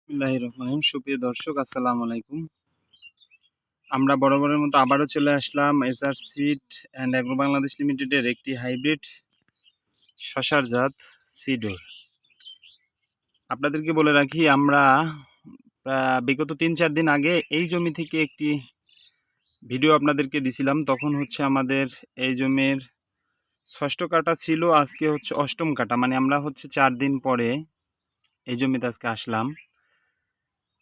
বিসমিল্লাহির রহমানির রহিম। সুপ্রিয় দর্শক, আসসালামু আলাইকুম। আমরা বরাবরের মতো আবারও চলে আসলাম SR seed and agro Bangladesh লিমিটেডের একটি হাইব্রিড শশার জাত সিডোর। আপনাদেরকে বলে রাখি, আমরা বিগত 3-4 দিন আগে এই জমি থেকে একটি ভিডিও আপনাদেরকে দিছিলাম। তখন হচ্ছে আমাদের এই জমির 6ষ্ঠ কাটা ছিল, আজকে হচ্ছে 8ম কাটা। মানে আমরা হচ্ছে 4 দিন পরে এই জমিতে আজকে আসলাম।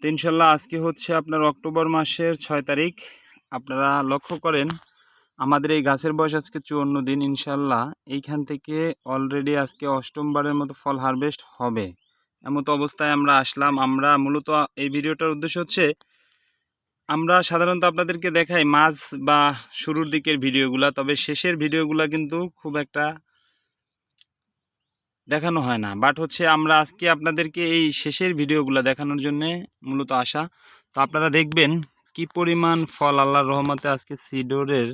তো ইনশাল্লাহ আজকে হচ্ছে আপনার অক্টোবর মাসের 6 তারিখ। আপনারা লক্ষ্য করেন আমাদের এই গাছের বয়স আজকে 54 দিন। ইনশাল্লাহ এইখান থেকে অলরেডি আজকে 8মবারের মতো ফল হারভেস্ট হবে, এমতো অবস্থায় আমরা আসলাম। আমরা মূলত এই ভিডিওটার উদ্দেশ্য হচ্ছে, আমরা সাধারণত আপনাদেরকে দেখাই মাঝ বা শুরুর দিকের ভিডিওগুলা, তবে শেষের ভিডিওগুলা কিন্তু খুব একটা দেখানো হয় না। বাট হচ্ছে আমরা আজকে আপনাদেরকে এই শেষের ভিডিওগুলো দেখানোর জন্য মূলত আসা। তো আপনারা দেখবেন কি পরিমাণ ফল আল্লাহর রহমতে আজকে সিডোরের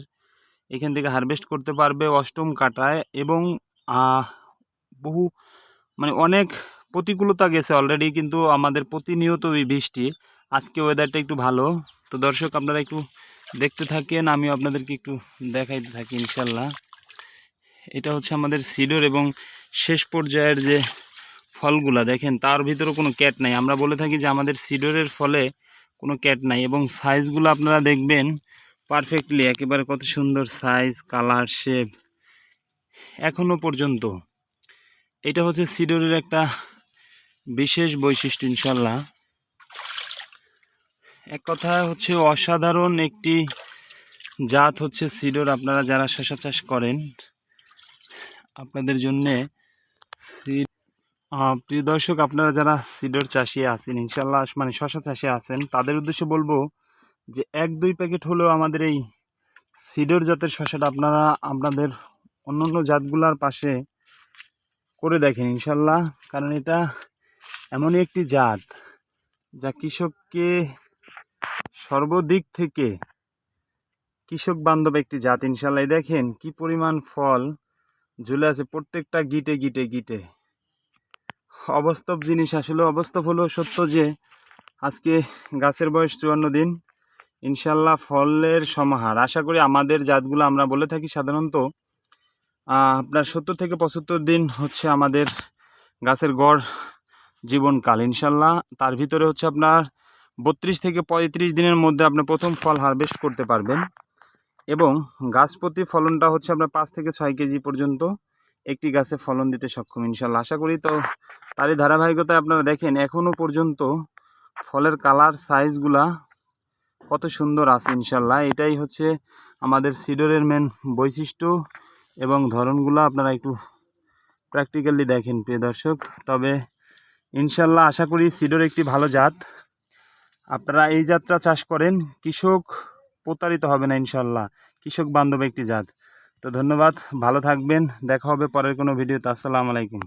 এখান থেকে হারভেস্ট করতে পারবে 8ম কাটায়। এবং বহু মানে অনেক প্রতিকূলতা গেছে অলরেডি, কিন্তু আমাদের প্রতিনিয়ত বৃষ্টি, আজকে ওয়েদারটা একটু ভালো। তো দর্শক, আপনারা একটু দেখতে থাকেন, আমিও আপনাদেরকে একটু দেখাইতে থাকি। ইনশাল্লাহ এটা হচ্ছে আমাদের সিডোর এবং শেষ পর্যায়ের যে ফলগুলা দেখেন, তার ভিতরে কোনো ক্যাট নাই। আমরা বলে থাকি যে আমাদের সিডোরের ফলে কোনো ক্যাট নাই। এবং সাইজগুলো আপনারা দেখবেন পারফেক্টলি, একেবারে কত সুন্দর সাইজ, কালার, শেপ এখনো পর্যন্ত। এটা হচ্ছে সিডোরের একটা বিশেষ বৈশিষ্ট্য। ইনশাল্লাহ এক কথা হচ্ছে অসাধারণ একটি জাত হচ্ছে সিডোর। আপনারা যারা শশা চাষ করেন, আপনাদের জন্যে প্রিয় দর্শক, আপনারা যারা সিডোর চাষি আছেন, ইনশাল্লাহ মানে শশা চাষি আছেন, তাদের উদ্দেশ্যে বলবো যে 1-2 প্যাকেট হলেও আমাদের এই সিডোর জাতের শশাটা আপনারা আপনাদের অন্যান্য জাতগুলার পাশে করে দেখেন ইনশাল্লাহ। কারণ এটা এমনই একটি জাত যা কৃষককে সর্বদিক থেকে কৃষক বান্ধব একটি জাত। ইনশাল্লাহ দেখেন কি পরিমাণ ফল ঝুলে আছে প্রত্যেকটা গিটে গিটে গিটে। অবাস্তব জিনিস, আসলে অবাস্তব হলো সত্য যে আজকে গাছের বয়স 54 দিন, ইনশাল্লাহ ফলের সমাহার। আশা করি আমাদের জাতগুলো, আমরা বলে থাকি সাধারণত আপনার 70 থেকে 75 দিন হচ্ছে আমাদের গাছের গড় জীবনকাল। ইনশাল্লাহ তার ভিতরে হচ্ছে আপনার 32 থেকে 35 দিনের মধ্যে আপনি প্রথম ফল হারভেস্ট করতে পারবেন। এবং গাছ প্রতি ফলনটা হচ্ছে আপনার 5 থেকে 6 কেজি পর্যন্ত একটি গাছে ফলন দিতে সক্ষম ইনশাল্লাহ। আশা করি তো তারই ধারাবাহিকতায় আপনারা দেখেন এখনো পর্যন্ত ফলের কালার, সাইজগুলা কত সুন্দর আছে। ইনশাল্লাহ এটাই হচ্ছে আমাদের সিডোরের মেন বৈশিষ্ট্য এবং ধরনগুলো আপনারা একটু প্র্যাকটিক্যালি দেখেন প্রিয় দর্শক। তবে ইনশাল্লাহ আশা করি সিডোর একটি ভালো জাত। আপনারা এই জাতটা চাষ করেন, কৃষক প্রতারিত হবে না ইনশাল্লাহ, কৃষক বান্ধব একটি জাত। তো ধন্যবাদ, ভালো থাকবেন, দেখা হবে পরের কোনো ভিডিওতে। আসসালামু আলাইকুম।